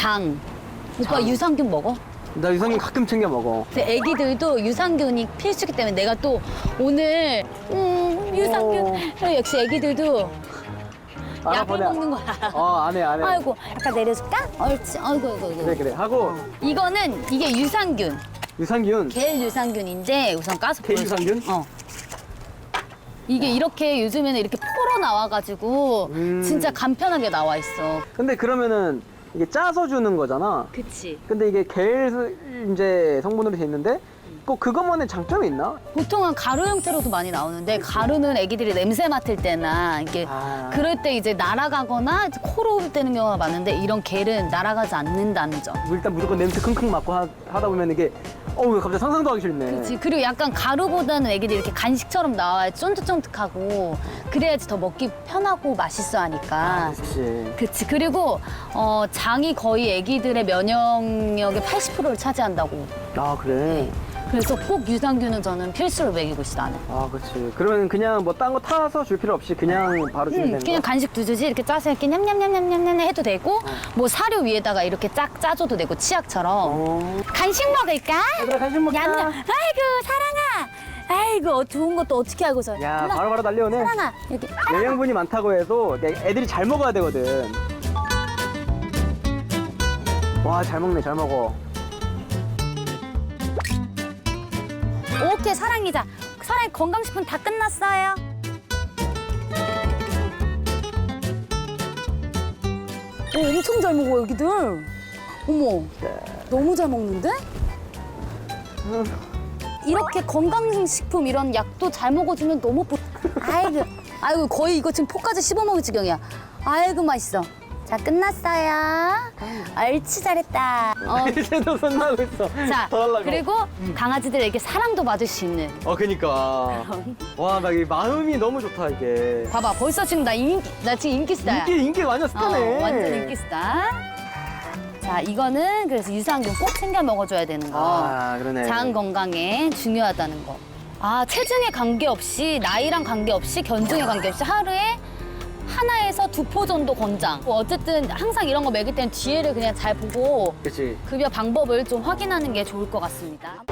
장. 오빠 장. 유산균 먹어? 나 유산균 가끔 챙겨 먹어. 근데 애기들도 유산균이 필수기 때문에 내가 또 오늘 유산균 역시 애기들도 약을 알아보네. 먹는 거 알아. 안 해, 안 해. 아이고 약간 내려줄까? 옳지. 아이고. 그래. 하고, 이거는 이게 유산균. 유산균. 겔 유산균인데 우선 까서 겔 보여줘. 유산균? 이게 이렇게 요즘에는 이렇게 포로 나와가지고 진짜 간편하게 나와 있어. 근데 그러면은 이게 짜서 주는 거잖아. 그치. 근데 이게 겔 이제 성분으로 돼 있는데 꼭 그것만의 장점이 있나? 보통은 가루 형태로도 많이 나오는데 가루는 애기들이 냄새 맡을 때나 이게 그럴 때 이제 날아가거나 코로 떼는 경우가 많은데 이런 겔은 날아가지 않는다는 점. 일단 무조건 냄새 킁킁 맡고 하다 보면 이게 왜 갑자기 상상도 하기 싫네. 그치. 그리고 약간 가루보다는 애기들이 이렇게 간식처럼 나와야 쫀득쫀득하고 그래야지 더 먹기 편하고 맛있어 하니까. 그치. 그치. 그리고 장이 거의 애기들의 면역력의 80%를 차지한다고. 그래. 네. 그래서 꼭 유산균은 저는 필수로 먹이고 있어, 나는. 그치. 그러면 그냥 뭐 딴 거 타서 줄 필요 없이 그냥 바로 주면 되는 그냥 거야? 간식 두 주지 이렇게 짜서 이렇게 냠냠냠냠냠냠 해도 되고 뭐 사료 위에다가 이렇게 쫙 짜줘도 되고 치약처럼. 간식 먹을까? 얘들아, 간식 먹자. 냠냠. 아이고 사랑아. 아이고 좋은 것도 어떻게 알고서. 야, 일로 와. 바로바로 날려오네. 사랑아 이렇게. 영양분이 많다고 해서 애들이 잘 먹어야 되거든. 와, 잘 먹네, 잘 먹어. 오케이 사랑이자. 사랑이 건강식품 다 끝났어요. 엄청 잘 먹어 여기들. 어머 너무 잘 먹는데? 이렇게 건강식품 이런 약도 잘 먹어주면 너무 아이고 거의 이거 지금 포까지 씹어먹을 지경이야. 아이고 맛있어. 자 끝났어요. 옳지 잘했다. 이제도 손나고 있어. 자 더 하려고. 그리고 강아지들에게 사랑도 받을 수 있는. 그니까. 와, 나 이 마음이 너무 좋다, 이게. 봐봐 벌써 지금 나 지금 인기스타야. 인기 완전 스타네. 완전 인기스타. 자 이거는 그래서 유산균 꼭 챙겨 먹어줘야 되는 거. 그러네. 장 건강에 중요하다는 거. 체중에 관계없이 나이랑 관계없이 견종에 관계없이 하루에 하나에서 2포 정도 권장. 어쨌든 항상 이런 거 먹일 때는 뒤에를 그냥 잘 보고 그치. 급여 방법을 좀 확인하는 게 좋을 것 같습니다.